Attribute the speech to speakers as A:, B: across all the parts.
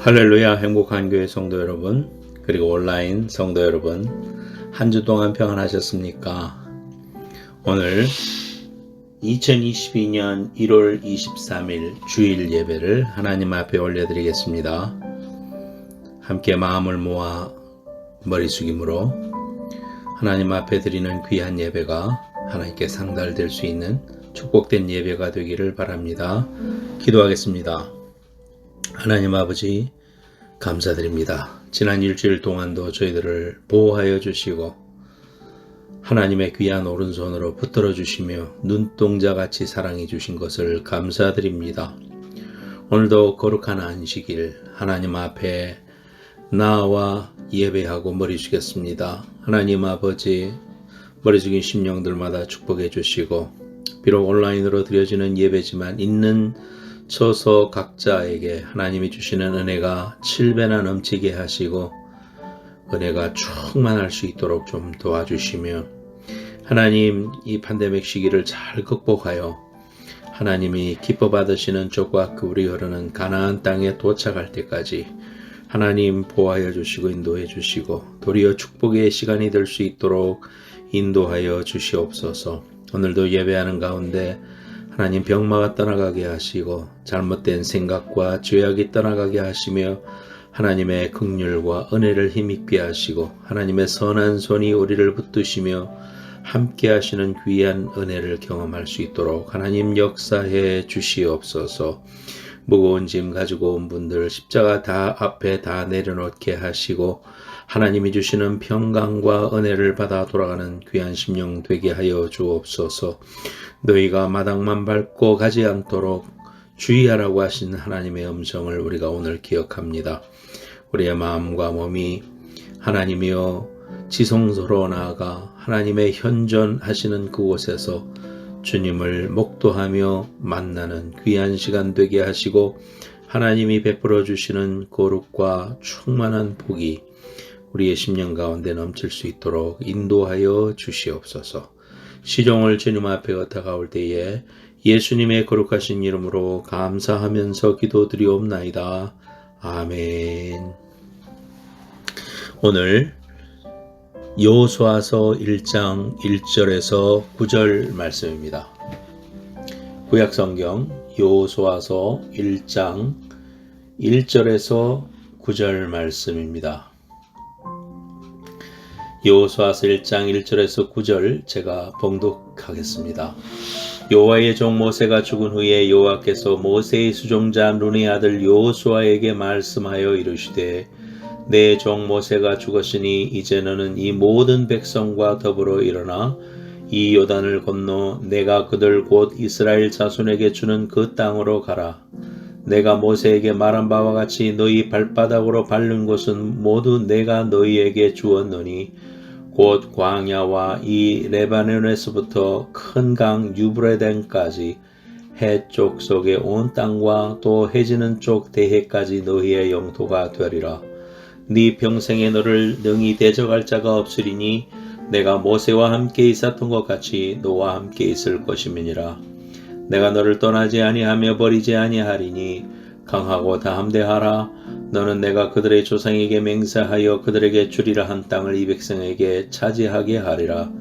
A: 할렐루야. 행복한 교회 성도 여러분, 그리고 온라인 성도 여러분, 한 주 동안 평안하셨습니까? 오늘 2022년 1월 23일 주일 예배를 하나님 앞에 올려드리겠습니다. 함께 마음을 모아 머리 숙임으로 하나님 앞에 드리는 귀한 예배가 하나님께 상달될 수 있는 축복된 예배가 되기를 바랍니다. 기도하겠습니다. 하나님 아버지, 감사드립니다. 지난 일주일 동안도 저희들을 보호하여 주시고 하나님의 귀한 오른손으로 붙들어 주시며 눈동자같이 사랑해 주신 것을 감사드립니다. 오늘도 거룩한 안식일 하나님 앞에 나와 예배하고 머리 숙였습니다. 하나님 아버지, 머리 숙인 심령들마다 축복해 주시고 비록 온라인으로 드려지는 예배지만 있는 서서 각자에게 하나님이 주시는 은혜가 7배나 넘치게 하시고 은혜가 충만할 수 있도록 좀 도와주시며 하나님, 이 팬데믹 시기를 잘 극복하여 하나님이 기뻐 받으시는 쪽과 그울이 흐르는 가나안 땅에 도착할 때까지 하나님 보호하여 주시고 인도해 주시고 도리어 축복의 시간이 될 수 있도록 인도하여 주시옵소서. 오늘도 예배하는 가운데 하나님 병마가 떠나가게 하시고 잘못된 생각과 죄악이 떠나가게 하시며 하나님의 긍휼과 은혜를 힘입게 하시고 하나님의 선한 손이 우리를 붙드시며 함께 하시는 귀한 은혜를 경험할 수 있도록 하나님 역사해 주시옵소서. 무거운 짐 가지고 온 분들 십자가 앞에 다 내려놓게 하시고 하나님이 주시는 평강과 은혜를 받아 돌아가는 귀한 심령 되게 하여 주옵소서. 너희가 마당만 밟고 가지 않도록 주의하라고 하신 하나님의 음성을 우리가 오늘 기억합니다. 우리의 마음과 몸이 하나님이여 지성소로 나아가 하나님의 현존하시는 그곳에서 주님을 목도하며 만나는 귀한 시간 되게 하시고 하나님이 베풀어 주시는 거룩과 충만한 복이 우리의 심령 가운데 넘칠 수 있도록 인도하여 주시옵소서. 시종을 주님 앞에 걷다가올 때에 예수님의 거룩하신 이름으로 감사하면서 기도드리옵나이다. 아멘. 오늘 여호수아서 1장 1절에서 9절 말씀입니다. 구약성경 여호수아서 1장 1절에서 9절 말씀입니다. 여호수아서 1장 1절에서 9절 제가 봉독하겠습니다. 여호와의 종 모세가 죽은 후에 여호와께서 모세의 수종자 눈의 아들 여호수아에게 말씀하여 이르시되 내 종 모세가 죽었으니 이제 너는 이 모든 백성과 더불어 일어나 이 요단을 건너 내가 그들 곧 이스라엘 자손에게 주는 그 땅으로 가라. 내가 모세에게 말한 바와 같이 너희 발바닥으로 밟는 곳은 모두 내가 너희에게 주었노니 곧 광야와 이 레바논에서부터 큰 강 유브레덴까지 해쪽 속의 온 땅과 또 해지는 쪽 대해까지 너희의 영토가 되리라. 네 평생에 너를 능히 대적할 자가 없으리니 내가 모세와 함께 있었던 것 같이 너와 함께 있을 것임이니라. 내가 너를 떠나지 아니하며 버리지 아니하리니 강하고 담대하라. 너는 내가 그들의 조상에게 맹세하여 그들에게 주리라 한 땅을 이 백성에게 차지하게 하리라.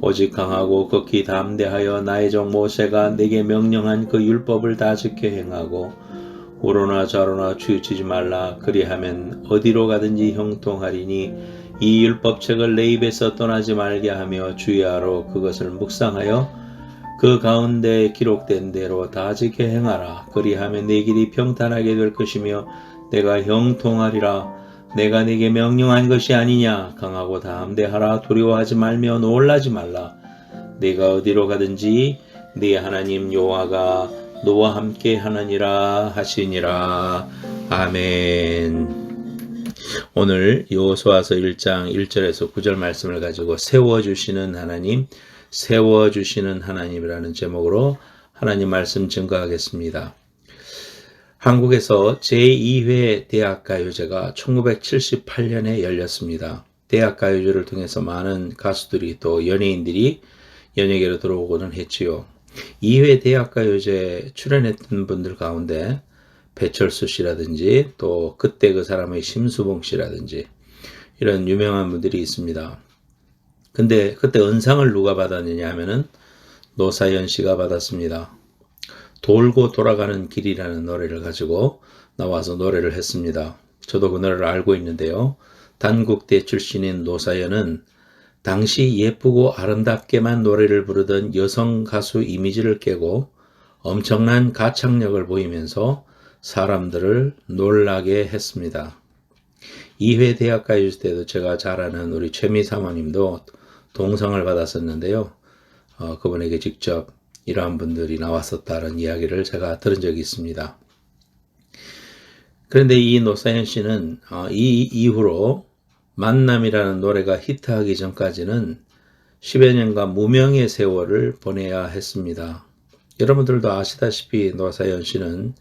A: 오직 강하고 극히 담대하여 나의 종 모세가 내게 명령한 그 율법을 다 지켜 행하고 우로나 좌로나 치우치지 말라. 그리하면 어디로 가든지 형통하리니 이 율법책을 내 입에서 떠나지 말게 하며 주야로 그것을 묵상하여 그 가운데 기록된 대로 다 지켜 행하라. 그리하면 내 길이 평탄하게 될 것이며 내가 형통하리라. 내가 네게 명령한 것이 아니냐. 강하고 담대하라. 두려워하지 말며 놀라지 말라. 네가 어디로 가든지 네 하나님 여호와가 너와 함께 하느니라 하시니라. 아멘. 오늘 여호수아서 1장 1절에서 9절 말씀을 가지고 세워주시는 하나님이라는 제목으로 하나님 말씀 증거하겠습니다. 한국에서 제2회 대학가요제가 1978년에 열렸습니다. 대학가요제를 통해서 많은 가수들이 또 연예인들이 연예계로 들어오고는 했지요. 2회 대학가요제 출연했던 분들 가운데 배철수 씨라든지 또 그때 그 사람의 심수봉 씨라든지 이런 유명한 분들이 있습니다. 근데 그때 은상을 누가 받았느냐 하면은 노사연 씨가 받았습니다. 돌고 돌아가는 길이라는 노래를 가지고 나와서 노래를 했습니다. 저도 그 노래를 알고 있는데요. 단국대 출신인 노사연은 당시 예쁘고 아름답게만 노래를 부르던 여성 가수 이미지를 깨고 엄청난 가창력을 보이면서 사람들을 놀라게 했습니다. 2회 대학가에 있을 때도 제가 잘 아는 우리 최미 사모님도 동상을 받았었는데요. 그분에게 직접 이러한 분들이 나왔었다는 이야기를 제가 들은 적이 있습니다. 그런데 이 노사연 씨는 이 이후로 만남이라는 노래가 히트하기 전까지는 10여 년간 무명의 세월을 보내야 했습니다. 여러분들도 아시다시피 노사연 씨는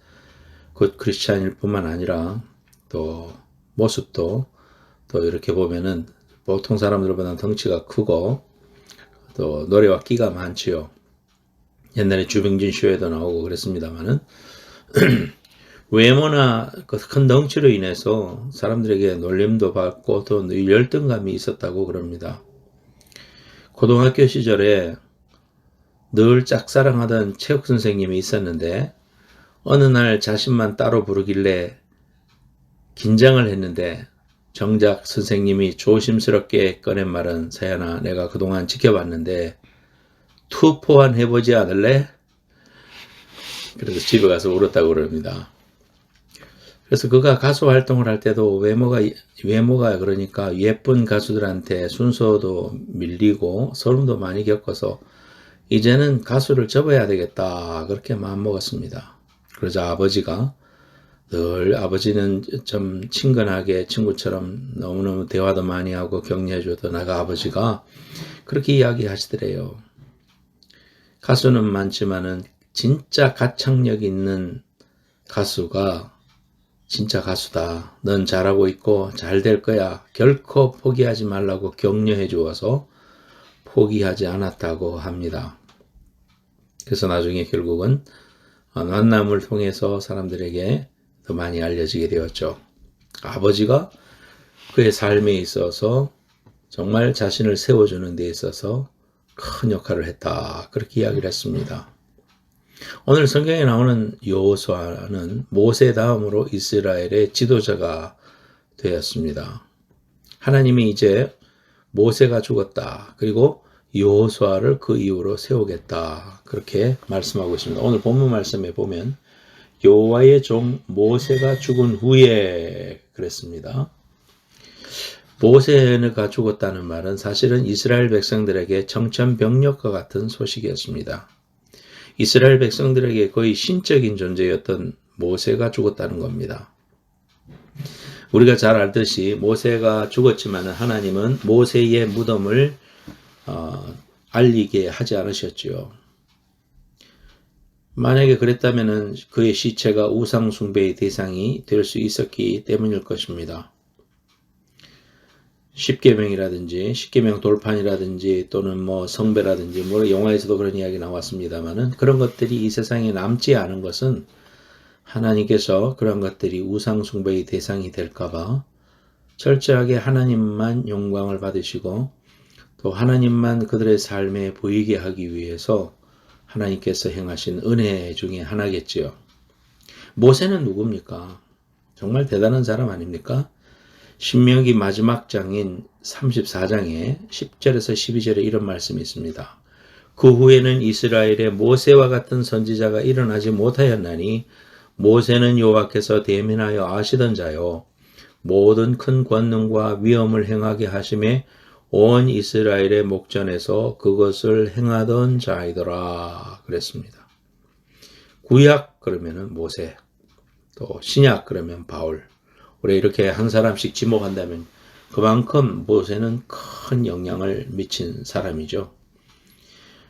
A: 곧 크리스찬일 뿐만 아니라 또 모습도 또 이렇게 보면은 보통 사람들보다 덩치가 크고 또 노래와 끼가 많지요. 옛날에 주병진 쇼에도 나오고 그랬습니다만은 외모나 그 큰 덩치로 인해서 사람들에게 놀림도 받고 또 열등감이 있었다고 그럽니다. 고등학교 시절에 늘 짝사랑하던 체육 선생님이 있었는데 어느 날 자신만 따로 부르길래 긴장을 했는데 정작 선생님이 조심스럽게 꺼낸 말은 서연아 내가 그동안 지켜봤는데 투포한 해보지 않을래? 그래서 집에 가서 울었다고 그럽니다. 그래서 그가 가수 활동을 할 때도 외모가 그러니까 예쁜 가수들한테 순서도 밀리고 소름도 많이 겪어서 이제는 가수를 접어야 되겠다 그렇게 마음먹었습니다. 그러자 아버지가 늘 아버지는 좀 친근하게 친구처럼 너무너무 대화도 많이 하고 격려해주던 아버지가 그렇게 이야기하시더래요. 가수는 많지만은 진짜 가창력 있는 가수가 진짜 가수다. 넌 잘하고 있고 잘 될 거야. 결코 포기하지 말라고 격려해 주어서 포기하지 않았다고 합니다. 그래서 나중에 결국은 만남을 통해서 사람들에게 더 많이 알려지게 되었죠. 아버지가 그의 삶에 있어서 정말 자신을 세워주는 데 있어서 큰 역할을 했다. 그렇게 이야기를 했습니다. 오늘 성경에 나오는 여호수아는 모세 다음으로 이스라엘의 지도자가 되었습니다. 하나님이 이제 모세가 죽었다. 그리고 여호수아를 그 이후로 세우겠다. 그렇게 말씀하고 있습니다. 오늘 본문 말씀에 보면 여호와의 종 모세가 죽은 후에 그랬습니다. 모세가 죽었다는 말은 사실은 이스라엘 백성들에게 청천벽력과 같은 소식이었습니다. 이스라엘 백성들에게 거의 신적인 존재였던 모세가 죽었다는 겁니다. 우리가 잘 알듯이 모세가 죽었지만 하나님은 모세의 무덤을 알리게 하지 않으셨지요. 만약에 그랬다면 그의 시체가 우상 숭배의 대상이 될 수 있었기 때문일 것입니다. 십계명이라든지 십계명 돌판이라든지 또는 성배라든지 영화에서도 그런 이야기 나왔습니다만은 그런 것들이 이 세상에 남지 않은 것은 하나님께서 그런 것들이 우상 숭배의 대상이 될까봐 철저하게 하나님만 영광을 받으시고 또 하나님만 그들의 삶에 보이게 하기 위해서 하나님께서 행하신 은혜 중에 하나겠지요. 모세는 누굽니까? 정말 대단한 사람 아닙니까? 신명기 마지막 장인 34장에 10절에서 12절에 이런 말씀이 있습니다. 그 후에는 이스라엘에 모세와 같은 선지자가 일어나지 못하였나니 모세는 여호와께서 대면하여 아시던 자요 모든 큰 권능과 위엄을 행하게 하심에 온 이스라엘의 목전에서 그것을 행하던 자이더라 그랬습니다. 구약 그러면은 모세, 또 신약 그러면 바울. 우리 이렇게 한 사람씩 지목한다면 그만큼 모세는 큰 영향을 미친 사람이죠.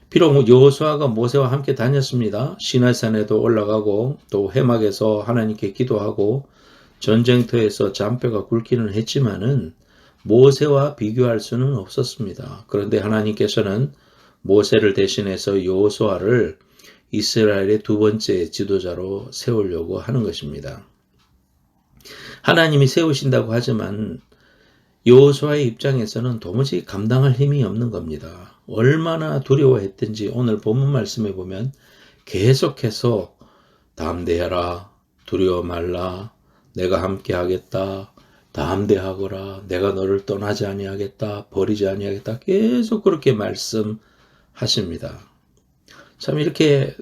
A: 비록 여호수아가 모세와 함께 다녔습니다. 시내산에도 올라가고 또 회막에서 하나님께 기도하고 전쟁터에서 잔뼈가 굵기는 했지만은 모세와 비교할 수는 없었습니다. 그런데 하나님께서는 모세를 대신해서 여호수아를 이스라엘의 두 번째 지도자로 세우려고 하는 것입니다. 하나님이 세우신다고 하지만 여호수아의 입장에서는 도무지 감당할 힘이 없는 겁니다. 얼마나 두려워했든지 오늘 본문 말씀에 보면 계속해서 담대해라, 두려워 말라, 내가 함께 하겠다, 담대하거라, 내가 너를 떠나지 아니하겠다, 버리지 아니하겠다, 계속 그렇게 말씀하십니다. 참 이렇게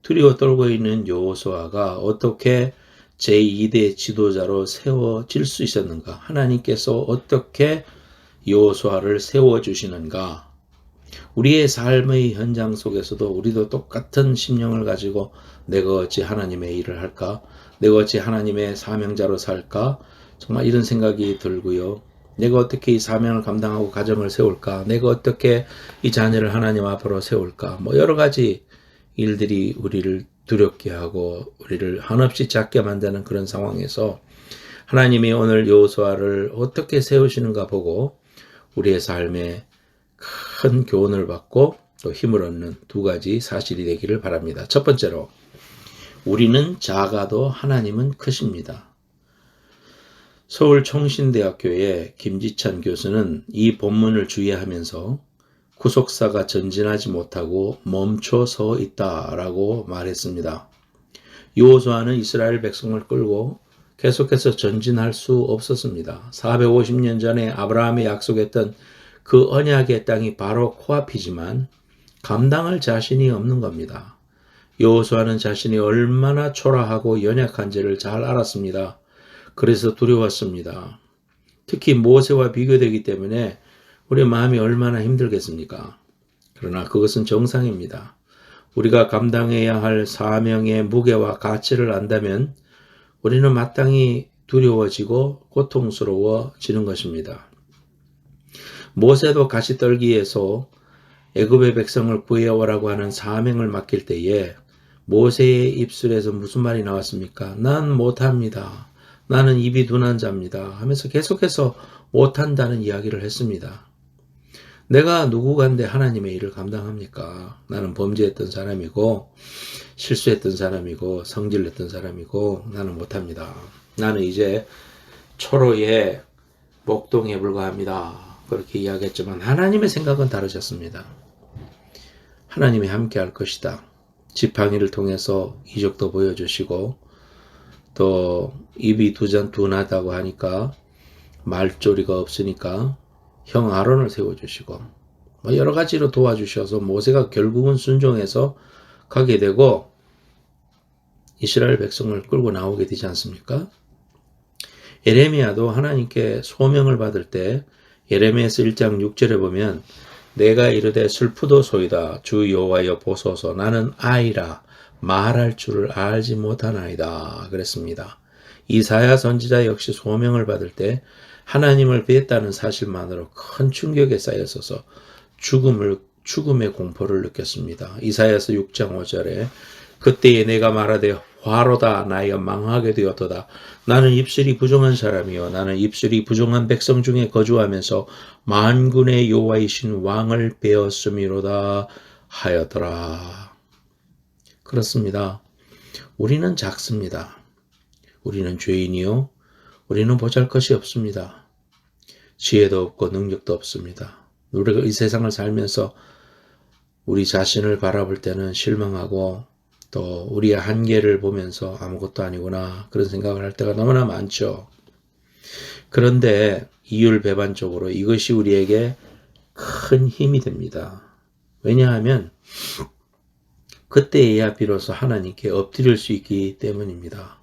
A: 두려워 떨고 있는 여호수아가 어떻게 제2대 지도자로 세워질 수 있었는가? 하나님께서 어떻게 여호수아를 세워주시는가? 우리의 삶의 현장 속에서도 우리도 똑같은 심령을 가지고 내가 어찌 하나님의 일을 할까? 내가 어찌 하나님의 사명자로 살까? 정말 이런 생각이 들고요. 내가 어떻게 이 사명을 감당하고 가정을 세울까? 내가 어떻게 이 자녀를 하나님 앞으로 세울까? 여러 가지 일들이 우리를 두렵게 하고 우리를 한없이 작게 만드는 그런 상황에서 하나님이 오늘 여호수아를 어떻게 세우시는가 보고 우리의 삶에 큰 교훈을 받고 또 힘을 얻는 두 가지 사실이 되기를 바랍니다. 첫 번째로, 우리는 작아도 하나님은 크십니다. 서울총신대학교의 김지찬 교수는 이 본문을 주의하면서 구속사가 전진하지 못하고 멈춰 서 있다라고 말했습니다. 여호수아는 이스라엘 백성을 끌고 계속해서 전진할 수 없었습니다. 450년 전에 아브라함이 약속했던 그 언약의 땅이 바로 코앞이지만 감당할 자신이 없는 겁니다. 여호수아는 자신이 얼마나 초라하고 연약한지를 잘 알았습니다. 그래서 두려웠습니다. 특히 모세와 비교되기 때문에 우리 마음이 얼마나 힘들겠습니까? 그러나 그것은 정상입니다. 우리가 감당해야 할 사명의 무게와 가치를 안다면 우리는 마땅히 두려워지고 고통스러워지는 것입니다. 모세도 가시떨기에서 애굽의 백성을 구해오라고 하는 사명을 맡길 때에 모세의 입술에서 무슨 말이 나왔습니까? 난 못합니다. 나는 입이 둔한 자입니다. 하면서 계속해서 못한다는 이야기를 했습니다. 내가 누구간데 하나님의 일을 감당합니까? 나는 범죄했던 사람이고 실수했던 사람이고 성질냈던 사람이고 나는 못합니다. 나는 이제 초로에 목동에 불과합니다. 그렇게 이야기했지만 하나님의 생각은 다르셨습니다. 하나님이 함께 할 것이다. 지팡이를 통해서 이적도 보여주시고 또 입이 둔하다고 하니까 말조리가 없으니까 형 아론을 세워주시고 여러 가지로 도와주셔서 모세가 결국은 순종해서 가게 되고 이스라엘 백성을 끌고 나오게 되지 않습니까? 예레미야도 하나님께 소명을 받을 때 예레미야서 1장 6절에 보면 내가 이르되 슬프도소이다 주 여호와여 보소서 나는 아이라 말할 줄을 알지 못하나이다 그랬습니다. 이사야 선지자 역시 소명을 받을 때 하나님을 뵀다는 사실만으로 큰 충격에 쌓였어서 죽음의 공포를 느꼈습니다. 이사야서 6장 5절에 그때에 내가 말하되 화로다 나여 망하게 되었도다. 나는 입술이 부정한 사람이요 나는 입술이 부정한 백성 중에 거주하면서 만군의 여호와이신 왕을 배웠음이로다 하였더라. 그렇습니다. 우리는 작습니다. 우리는 죄인이요 우리는 보잘것이 없습니다. 지혜도 없고 능력도 없습니다. 우리가 이 세상을 살면서 우리 자신을 바라볼 때는 실망하고 또 우리의 한계를 보면서 아무것도 아니구나 그런 생각을 할 때가 너무나 많죠. 그런데 이율배반적으로 이것이 우리에게 큰 힘이 됩니다. 왜냐하면 그때에야 비로소 하나님께 엎드릴 수 있기 때문입니다.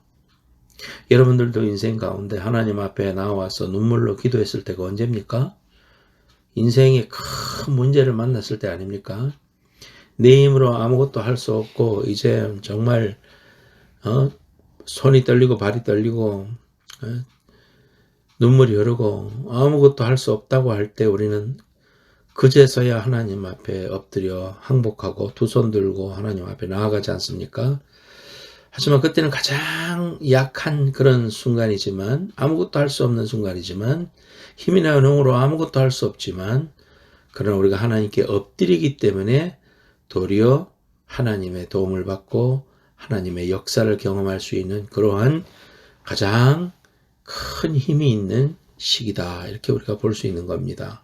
A: 여러분들도 인생 가운데 하나님 앞에 나와서 눈물로 기도했을 때가 언제입니까? 인생에 큰 문제를 만났을 때 아닙니까? 내 힘으로 아무것도 할 수 없고 이제 정말 손이 떨리고 발이 떨리고 눈물이 흐르고 아무것도 할 수 없다고 할 때 우리는 그제서야 하나님 앞에 엎드려 항복하고 두 손 들고 하나님 앞에 나아가지 않습니까? 하지만 그때는 가장 약한 그런 순간이지만 아무것도 할 수 없는 순간이지만 힘이나 능으로 아무것도 할 수 없지만 그러나 우리가 하나님께 엎드리기 때문에 도리어 하나님의 도움을 받고 하나님의 역사를 경험할 수 있는 그러한 가장 큰 힘이 있는 시기다. 이렇게 우리가 볼 수 있는 겁니다.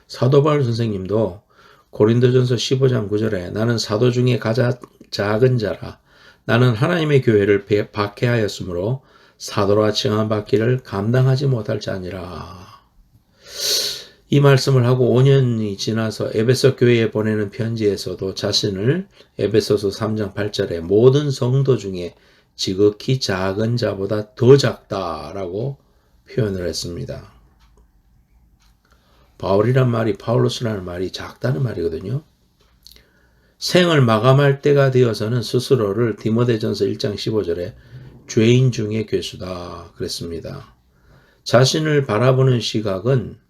A: 사도 바울 선생님도 고린도전서 15장 9절에 나는 사도 중에 가장 작은 자라. 나는 하나님의 교회를 박해하였으므로 사도라 칭함받기를 감당하지 못할 자니라. 이 말씀을 하고 5년이 지나서 에베소 교회에 보내는 편지에서도 자신을 에베소서 3장 8절에 모든 성도 중에 지극히 작은 자보다 더 작다라고 표현을 했습니다. 바울이란 말이, 파울로스라는 말이 작다는 말이거든요. 생을 마감할 때가 되어서는 스스로를 디모데전서 1장 15절에 죄인 중에 괴수다 그랬습니다. 자신을 바라보는 시각은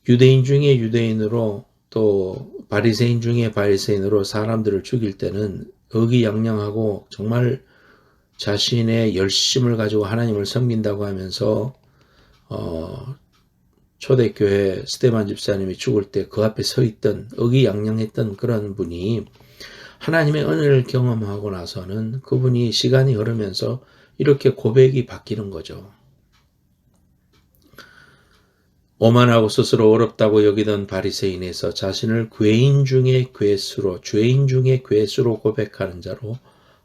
A: 유대인 중에 유대인으로 또 바리새인 중에 바리새인으로 사람들을 죽일 때는 의기양양하고 정말 자신의 열심을 가지고 하나님을 섬긴다고 하면서 초대교회 스데반 집사님이 죽을 때 그 앞에 서 있던 의기양양했던 그런 분이 하나님의 은혜를 경험하고 나서는 그분이 시간이 흐르면서 이렇게 고백이 바뀌는 거죠. 오만하고 스스로 어렵다고 여기던 바리새인에서 자신을 죄인 중에 괴수로 고백하는 자로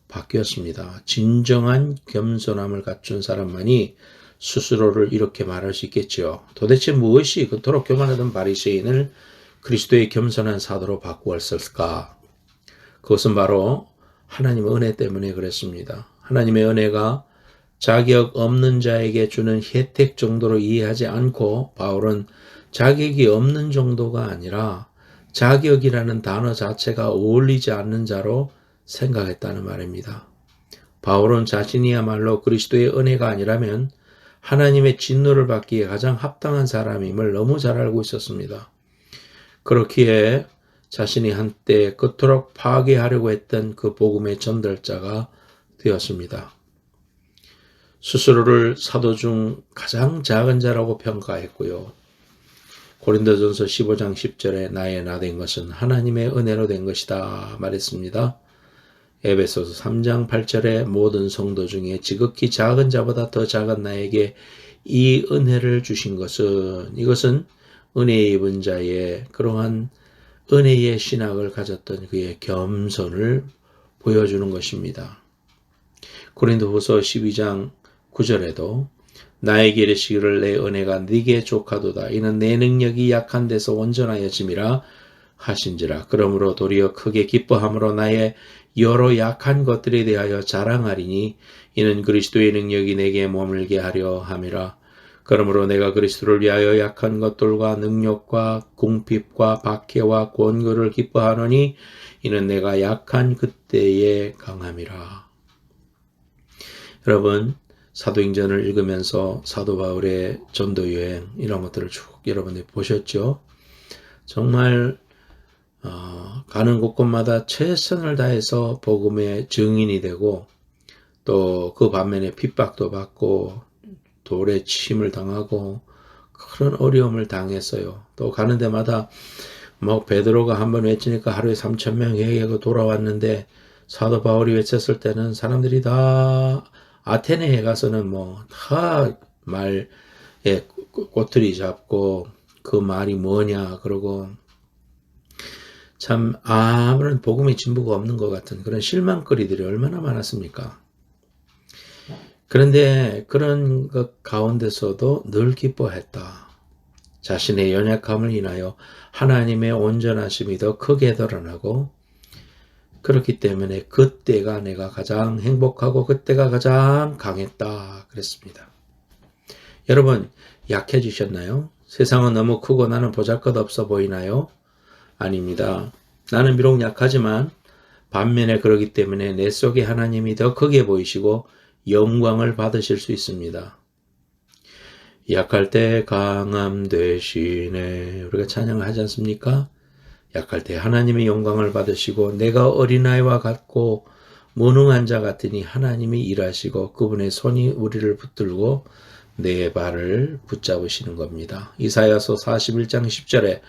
A: 바뀌었습니다. 진정한 겸손함을 갖춘 사람만이 스스로를 이렇게 말할 수 있겠지요. 도대체 무엇이 그토록 교만하던 바리새인을 그리스도의 겸손한 사도로 바꾸었을까? 그것은 바로 하나님의 은혜 때문에 그랬습니다. 하나님의 은혜가 자격 없는 자에게 주는 혜택 정도로 이해하지 않고 바울은 자격이 없는 정도가 아니라 자격이라는 단어 자체가 어울리지 않는 자로 생각했다는 말입니다. 바울은 자신이야말로 그리스도의 은혜가 아니라면 하나님의 진노를 받기에 가장 합당한 사람임을 너무 잘 알고 있었습니다. 그렇기에 자신이 한때 그토록 파괴하려고 했던 그 복음의 전달자가 되었습니다. 스스로를 사도 중 가장 작은 자라고 평가했고요. 고린도전서 15장 10절에 나의 나 된 것은 하나님의 은혜로 된 것이다 말했습니다. 에베소서 3장 8절에 모든 성도 중에 지극히 작은 자보다 더 작은 나에게 이 은혜를 주신 것은, 이것은 은혜에 입은 자의 그러한 은혜의 신학을 가졌던 그의 겸손을 보여주는 것입니다. 고린도후서 12장 9절에도 나에게 이르시기를 내 은혜가 네게 족하도다. 이는 내 능력이 약한 데서 온전하여짐이라 하신지라. 그러므로 도리어 크게 기뻐함으로 나의 여러 약한 것들에 대하여 자랑하리니 이는 그리스도의 능력이 내게 머물게 하려 함이라. 그러므로 내가 그리스도를 위하여 약한 것들과 능력과 궁핍과 박해와 권고를 기뻐하노니 이는 내가 약한 그때에 강함이라. 여러분, 사도행전을 읽으면서 사도 바울의 전도 여행 이런 것들을 쭉 여러분들이 보셨죠? 정말 가는 곳곳마다 최선을 다해서 복음의 증인이 되고 또 그 반면에 핍박도 받고 돌에 침을 당하고 그런 어려움을 당했어요. 또 가는 데마다 베드로가 한번 외치니까 하루에 3,000명 회개하고 돌아왔는데 사도 바울이 외쳤을 때는 사람들이 다 아테네에 가서는 다 말에 꼬투리 잡고 그 말이 뭐냐 그러고 참 아무런 복음의 진보가 없는 것 같은 그런 실망거리들이 얼마나 많았습니까? 그런데 그런 것 가운데서도 늘 기뻐했다. 자신의 연약함을 인하여 하나님의 온전하심이 더 크게 드러나고 그렇기 때문에 그때가 내가 가장 행복하고 그때가 가장 강했다 그랬습니다. 여러분 약해지셨나요? 세상은 너무 크고 나는 보잘것없어 보이나요? 아닙니다. 나는 비록 약하지만 반면에 그러기 때문에 내 속에 하나님이 더 크게 보이시고 영광을 받으실 수 있습니다. 약할 때 강함 되시네. 우리가 찬양을 하지 않습니까? 약할 때 하나님의 영광을 받으시고 내가 어린아이와 같고 무능한 자 같으니 하나님이 일하시고 그분의 손이 우리를 붙들고 내 발을 붙잡으시는 겁니다. 이사야서 41장 10절에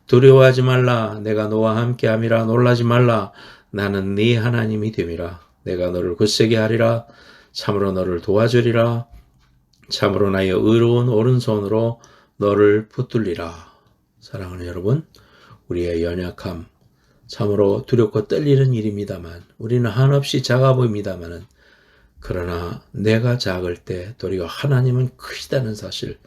A: 두려워하지 말라. 내가 너와 함께함이라. 놀라지 말라. 나는 네 하나님이 됨이라. 내가 너를 굳세게 하리라. 참으로 너를 도와주리라. 참으로 나의 의로운 오른손으로 너를 붙들리라. 사랑하는 여러분, 우리의 연약함, 참으로 두렵고 떨리는 일입니다만, 우리는 한없이 작아 보입니다만은, 그러나 내가 작을 때 도리어 하나님은 크시다는 사실,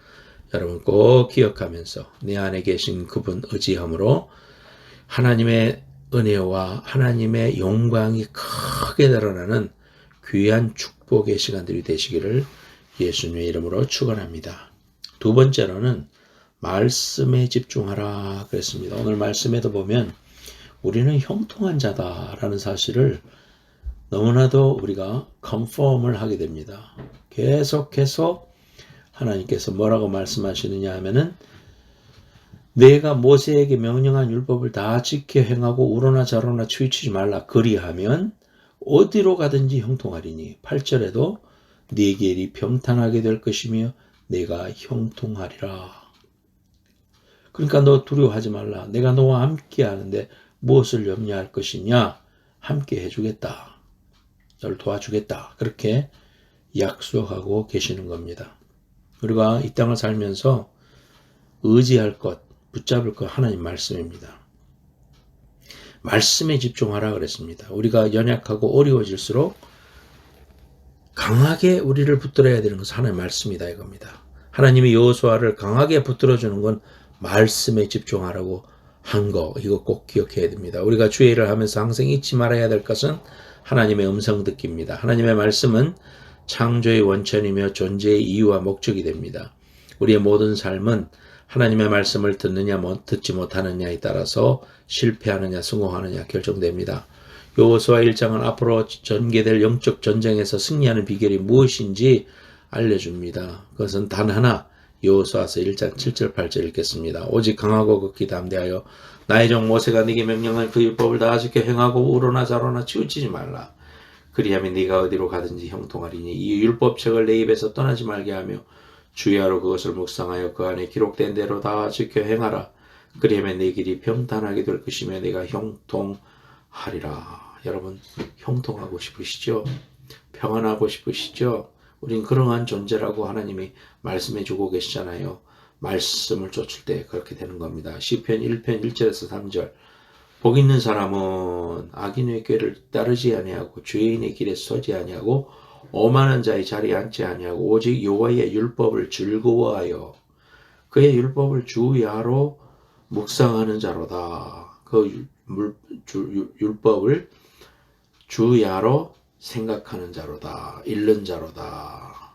A: 여러분 꼭 기억하면서 내 안에 계신 그분 의지함으로 하나님의 은혜와 하나님의 영광이 크게 드러나는 귀한 축복의 시간들이 되시기를 예수님의 이름으로 축원합니다. 두 번째로는 말씀에 집중하라 그랬습니다. 오늘 말씀에도 보면 우리는 형통한 자다라는 사실을 너무나도 우리가 컨펌을 하게 됩니다. 계속해서 하나님께서 뭐라고 말씀하시느냐 하면은 내가 모세에게 명령한 율법을 다 지켜 행하고 우로나 좌로나 치우치지 말라 그리하면 어디로 가든지 형통하리니 8절에도 네 길이 평탄하게 될 것이며 내가 형통하리라. 그러니까 너 두려워하지 말라. 내가 너와 함께 하는데 무엇을 염려할 것이냐? 함께 해주겠다. 너를 도와주겠다. 그렇게 약속하고 계시는 겁니다. 우리가 이 땅을 살면서 의지할 것, 붙잡을 것 하나님 말씀입니다. 말씀에 집중하라 그랬습니다. 우리가 연약하고 어려워질수록 강하게 우리를 붙들어야 되는 것은 하나님의 말씀이다 이겁니다. 하나님이 여호수아를 강하게 붙들어주는 건 말씀에 집중하라고 한 거, 이거 꼭 기억해야 됩니다. 우리가 주의 일을 하면서 항상 잊지 말아야 될 것은 하나님의 음성 듣기입니다. 하나님의 말씀은 창조의 원천이며 존재의 이유와 목적이 됩니다. 우리의 모든 삶은 하나님의 말씀을 듣느냐 듣지 못하느냐에 따라서 실패하느냐 성공하느냐 결정됩니다. 여호수아 1장은 앞으로 전개될 영적 전쟁에서 승리하는 비결이 무엇인지 알려줍니다. 그것은 단 하나, 여호수아서 1장 7절 8절 읽겠습니다. 오직 강하고 극히 담대하여 나의 종 모세가 네게 명령한 그 율법을 다 지켜 행하고 우로나 좌로나 치우치지 말라. 그리하면 네가 어디로 가든지 형통하리니 이 율법책을 내 입에서 떠나지 말게 하며 주야로 그것을 묵상하여 그 안에 기록된 대로 다 지켜 행하라. 그리하면 네 길이 평탄하게 될 것이며 내가 형통하리라. 여러분 형통하고 싶으시죠? 평안하고 싶으시죠? 우린 그러한 존재라고 하나님이 말씀해주고 계시잖아요. 말씀을 쫓을 때 그렇게 되는 겁니다. 시편 1편 1절에서 3절 복 있는 사람은 악인의 꾀를 따르지 아니하고 죄인의 길에 서지 아니하고 오만한 자의 자리에 앉지 아니하고 오직 여호와의 율법을 즐거워하여 그의 율법을 주야로 묵상하는 자로다. 그 율법을 주야로 생각하는 자로다. 읽는 자로다.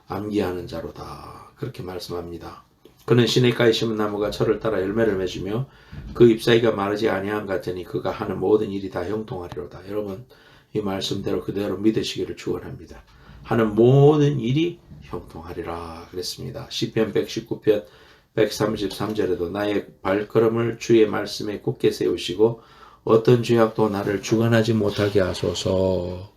A: 암기하는 자로다. 그렇게 말씀합니다. 그는 시냇가에 심은 나무가 철을 따라 열매를 맺으며 그 잎사귀가 마르지 아니함 같으니 그가 하는 모든 일이 다 형통하리로다. 여러분 이 말씀대로 그대로 믿으시기를 축원합니다. 하는 모든 일이 형통하리라 그랬습니다. 시편 119편 133절에도 나의 발걸음을 주의 말씀에 굳게 세우시고 어떤 죄악도 나를 주관하지 못하게 하소서.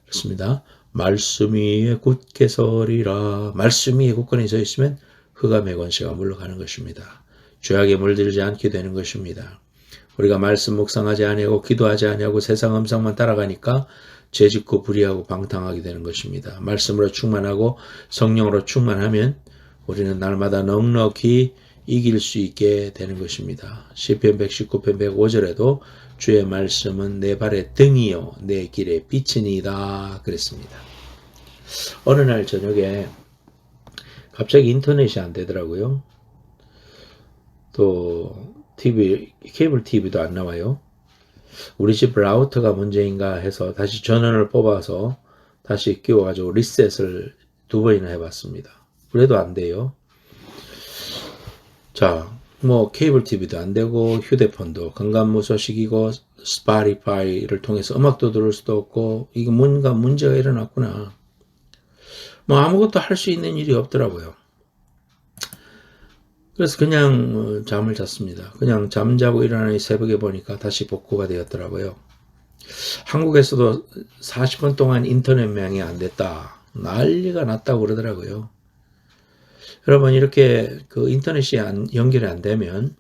A: 그렇습니다. 말씀 위에 굳게 서리라. 말씀 위에 굳건히 서 있으면 흑암의 권세가 물러가는 것입니다. 죄악에 물들지 않게 되는 것입니다. 우리가 말씀 묵상하지 아니하고 기도하지 아니하고 세상 음성만 따라가니까 죄짓고 불의하고 방탕하게 되는 것입니다. 말씀으로 충만하고 성령으로 충만하면 우리는 날마다 넉넉히 이길 수 있게 되는 것입니다. 시편 119편 105절에도 주의 말씀은 내 발의 등이요 내 길의 빛이니이다 그랬습니다. 어느 날 저녁에 갑자기 인터넷이 안 되더라고요. 또 케이블 TV도 안 나와요. 우리 집 라우터가 문제인가 해서 다시 전원을 뽑아서 다시 끼워가지고 리셋을 2번이나 해봤습니다. 그래도 안 돼요. 자, 케이블 TV도 안 되고 휴대폰도 강간무소식이고 스파티파이를 통해서 음악도 들을 수도 없고 이게 뭔가 문제가 일어났구나. 아무것도 할 수 있는 일이 없더라고요. 그래서 그냥 잠을 잤습니다. 그냥 잠자고 일어나니 새벽에 보니까 다시 복구가 되었더라고요. 한국에서도 40분 동안 인터넷망이 안 됐다. 난리가 났다고 그러더라고요. 여러분 이렇게 그 인터넷이 연결이 안 되면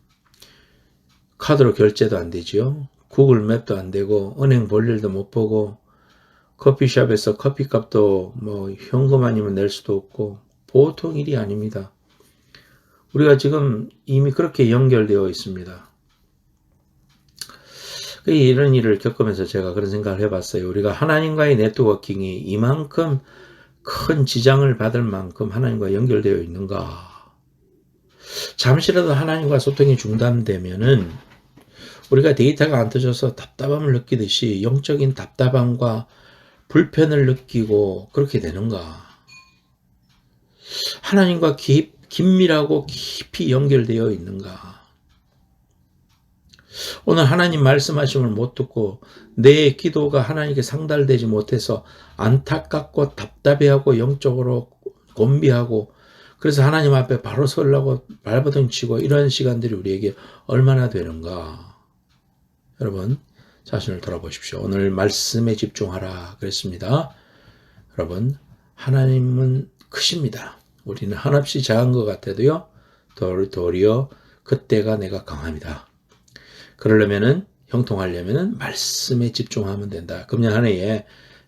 A: 카드로 결제도 안 되지요. 구글 맵도 안 되고 은행 볼 일도 못 보고 커피숍에서 커피값도 뭐 현금 아니면 낼 수도 없고 보통 일이 아닙니다. 우리가 지금 이미 그렇게 연결되어 있습니다. 이런 일을 겪으면서 제가 그런 생각을 해봤어요. 우리가 하나님과의 네트워킹이 이만큼 큰 지장을 받을 만큼 하나님과 연결되어 있는가? 잠시라도 하나님과 소통이 중단되면은 우리가 데이터가 안 터져서 답답함을 느끼듯이 영적인 답답함과 불편을 느끼고 그렇게 되는가? 하나님과 긴밀하고 깊이 연결되어 있는가? 오늘 하나님 말씀하심을 못 듣고 내 기도가 하나님께 상달되지 못해서 안타깝고 답답해하고 영적으로 곤비하고 그래서 하나님 앞에 바로 서려고 발버둥 치고 이런 시간들이 우리에게 얼마나 되는가? 여러분 자신을 돌아보십시오. 오늘 말씀에 집중하라 그랬습니다. 여러분 하나님은 크십니다. 우리는 한없이 작은 것 같아도요. 도리어 그때가 내가 강합니다. 그러려면은 형통하려면은 말씀에 집중하면 된다. 금년 한 해에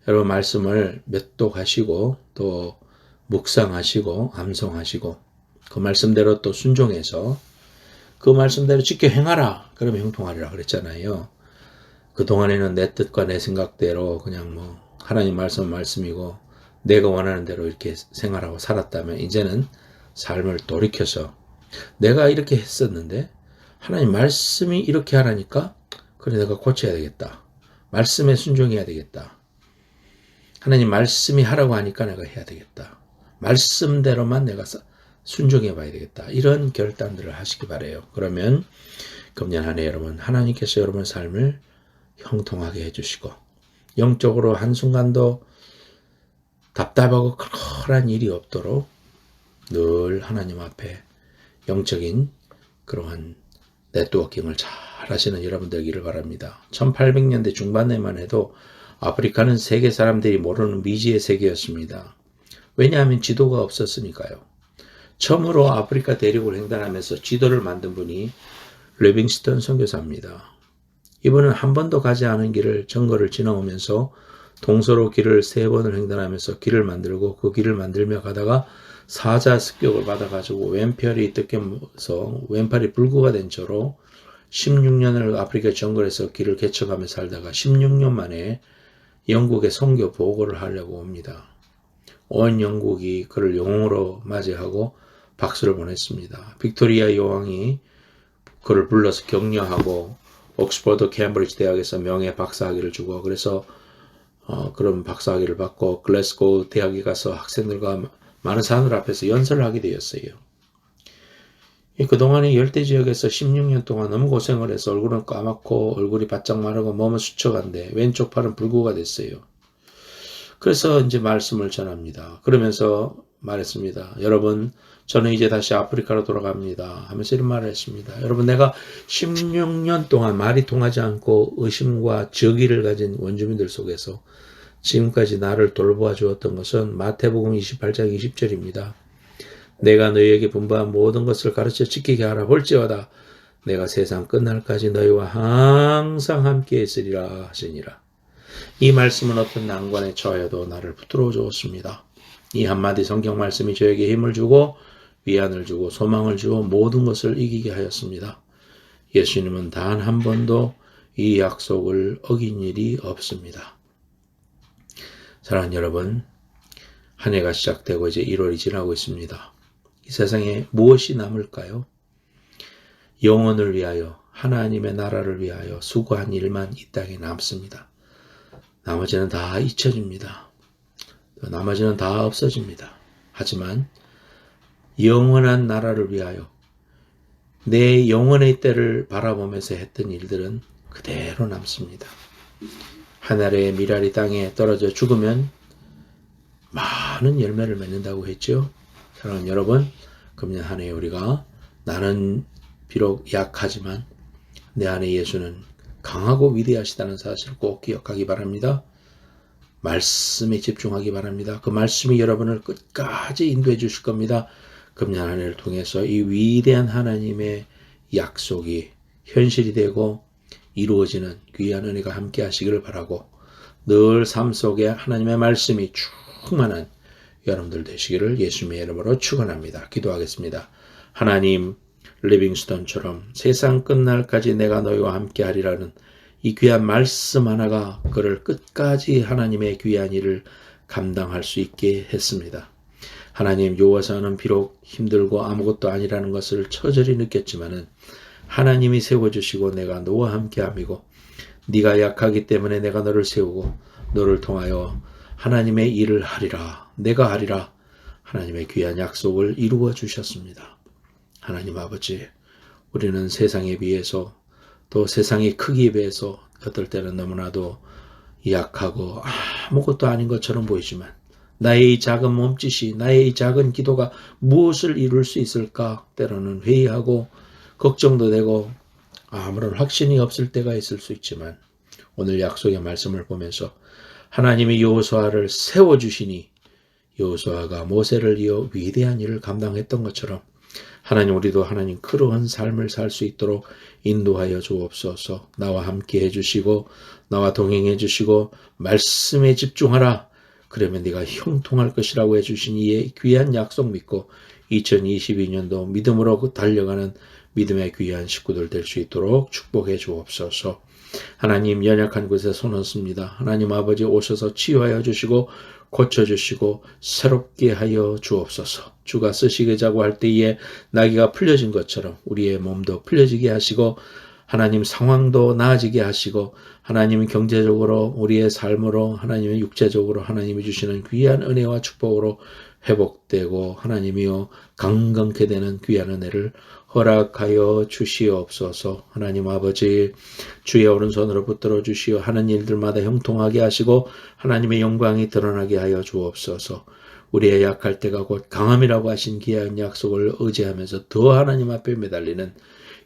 A: 여러분 말씀을 誦독하시고 또 묵상하시고 암송하시고 그 말씀대로 또 순종해서 그 말씀대로 지켜 행하라. 그러면 형통하리라 그랬잖아요. 그동안에는 내 뜻과 내 생각대로 그냥 뭐 하나님 말씀은 말씀이고 내가 원하는 대로 이렇게 생활하고 살았다면 이제는 삶을 돌이켜서 내가 이렇게 했었는데 하나님 말씀이 이렇게 하라니까 그래 내가 고쳐야 되겠다. 말씀에 순종해야 되겠다. 하나님 말씀이 하라고 하니까 내가 해야 되겠다. 말씀대로만 내가 순종해 봐야 되겠다. 이런 결단들을 하시기 바라요. 그러면 금년 한 해 여러분 하나님께서 여러분의 삶을 형통하게 해주시고 영적으로 한순간도 답답하고 그런 일이 없도록 늘 하나님 앞에 영적인 그러한 네트워킹을 잘 하시는 여러분들이기를 바랍니다. 1800년대 중반에만 해도 아프리카는 세계 사람들이 모르는 미지의 세계였습니다. 왜냐하면 지도가 없었으니까요. 처음으로 아프리카 대륙을 횡단하면서 지도를 만든 분이 리빙스턴 선교사입니다. 이분은 한 번도 가지 않은 길을 정거를 지나오면서 동서로 길을 3번을 횡단하면서 길을 만들고 그 길을 만들며 가다가 사자 습격을 받아가지고 왼팔이 뜯겨서 왼팔이 불구가 된 채로 16년을 아프리카 정글에서 길을 개척하며 살다가 16년 만에 영국에 선교 보고를 하려고 옵니다. 온 영국이 그를 영웅으로 맞이하고 박수를 보냈습니다. 빅토리아 여왕이 그를 불러서 격려하고 옥스퍼드 캠브리지 대학에서 명예 박사학위를 주고 그래서 그런 박사학위를 받고 글래스고 대학에 가서 학생들과 많은 사람들 앞에서 연설을 하게 되었어요. 그동안에 열대지역에서 16년 동안 너무 고생을 해서 얼굴은 까맣고 얼굴이 바짝 마르고 몸은 수척한데 왼쪽 팔은 불구가 됐어요. 그래서 이제 말씀을 전합니다. 그러면서 말했습니다. 여러분 저는 이제 다시 아프리카로 돌아갑니다. 하면서 이런 말을 했습니다. 여러분 내가 16년 동안 말이 통하지 않고 의심과 적의를 가진 원주민들 속에서 지금까지 나를 돌보아 주었던 것은 마태복음 28장 20절입니다. 내가 너희에게 분부한 모든 것을 가르쳐 지키게 하라. 볼지어다 내가 세상 끝날까지 너희와 항상 함께 있으리라 하시니라. 이 말씀은 어떤 난관에 처하여도 나를 붙들어 주었습니다. 이 한마디 성경 말씀이 저에게 힘을 주고 위안을 주고 소망을 주고 모든 것을 이기게 하였습니다. 예수님은 단 한 번도 이 약속을 어긴 일이 없습니다. 사랑하는 여러분, 한 해가 시작되고 이제 1월이 지나고 있습니다. 이 세상에 무엇이 남을까요? 영혼을 위하여 하나님의 나라를 위하여 수고한 일만 이 땅에 남습니다. 나머지는 다 잊혀집니다. 나머지는 다 없어집니다. 하지만 영원한 나라를 위하여 내 영혼의 때를 바라보면서 했던 일들은 그대로 남습니다. 하늘의 미랄이 땅에 떨어져 죽으면 많은 열매를 맺는다고 했죠. 사랑하는 여러분, 금년 한 해 우리가 나는 비록 약하지만 내 안에 예수는 강하고 위대하시다는 사실을 꼭 기억하기 바랍니다. 말씀에 집중하기 바랍니다. 그 말씀이 여러분을 끝까지 인도해 주실 겁니다. 금년 한 해를 통해서 이 위대한 하나님의 약속이 현실이 되고 이루어지는 귀한 은혜가 함께 하시기를 바라고 늘 삶 속에 하나님의 말씀이 충만한 여러분들 되시기를 예수님의 이름으로 축원합니다. 기도하겠습니다. 하나님, 리빙스턴처럼 세상 끝날까지 내가 너희와 함께 하리라는 이 귀한 말씀 하나가 그를 끝까지 하나님의 귀한 일을 감당할 수 있게 했습니다. 하나님, 요아사는 비록 힘들고 아무것도 아니라는 것을 처절히 느꼈지만은 하나님이 세워주시고 내가 너와 함께함이고 네가 약하기 때문에 내가 너를 세우고 너를 통하여 하나님의 일을 하리라, 내가 하리라 하나님의 귀한 약속을 이루어 주셨습니다. 하나님 아버지, 우리는 세상에 비해서 또 세상의 크기에 비해서 어떨 때는 너무나도 약하고 아무것도 아닌 것처럼 보이지만 나의 이 작은 몸짓이, 나의 이 작은 기도가 무엇을 이룰 수 있을까 때로는 회의하고 걱정도 되고 아무런 확신이 없을 때가 있을 수 있지만 오늘 약속의 말씀을 보면서 하나님이 여호수아를 세워주시니 여호수아가 모세를 이어 위대한 일을 감당했던 것처럼 하나님, 우리도 하나님 그러한 삶을 살 수 있도록 인도하여 주옵소서. 나와 함께 해주시고 나와 동행해 주시고 말씀에 집중하라. 그러면 네가 형통할 것이라고 해주신 이 귀한 약속 믿고 2022년도 믿음으로 달려가는 믿음의 귀한 식구들 될 수 있도록 축복해 주옵소서. 하나님, 연약한 곳에 손 얹습니다. 하나님 아버지, 오셔서 치유하여 주시고 고쳐주시고 새롭게 하여 주옵소서. 주가 쓰시게 할 때에 나귀가 풀려진 것처럼 우리의 몸도 풀려지게 하시고 하나님 상황도 나아지게 하시고 하나님 경제적으로 우리의 삶으로 하나님의 육체적으로 하나님이 주시는 귀한 은혜와 축복으로 회복되고 하나님이여 강건케 되는 귀한 은혜를 허락하여 주시옵소서. 하나님 아버지, 주의 오른손으로 붙들어 주시어 하는 일들마다 형통하게 하시고 하나님의 영광이 드러나게 하여 주옵소서. 우리의 약할 때가 곧 강함이라고 하신 귀한 약속을 의지하면서 더 하나님 앞에 매달리는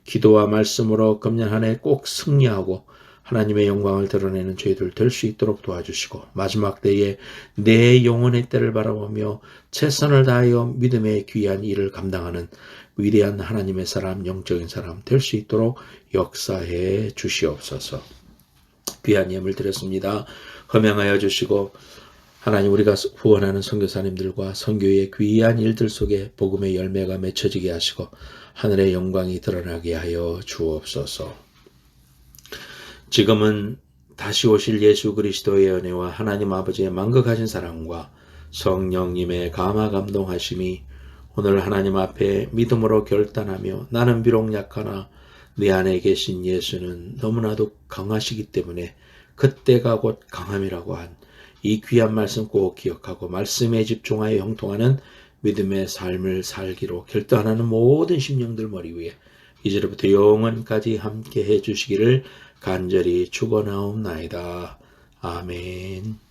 A: 기도와 말씀으로 금년 한 해 꼭 승리하고 하나님의 영광을 드러내는 저희들 될 수 있도록 도와주시고 마지막 때에 내 영혼의 때를 바라보며 최선을 다하여 믿음의 귀한 일을 감당하는 위대한 하나님의 사람, 영적인 사람 될 수 있도록 역사해 주시옵소서. 귀한 예물 드렸습니다. 허명하여 주시고 하나님, 우리가 후원하는 선교사님들과 선교의 귀한 일들 속에 복음의 열매가 맺혀지게 하시고 하늘의 영광이 드러나게 하여 주옵소서. 지금은 다시 오실 예수 그리스도의 은혜와 하나님 아버지의 만극하신 사랑과 성령님의 감화 감동하심이 오늘 하나님 앞에 믿음으로 결단하며 나는 비록 약하나 내 안에 계신 예수는 너무나도 강하시기 때문에 그때가 곧 강함이라고 한 이 귀한 말씀 꼭 기억하고 말씀에 집중하여 형통하는 믿음의 삶을 살기로 결단하는 모든 심령들 머리 위에 이제부터 영원까지 함께 해주시기를 간절히 축원하옵나이다. 아멘.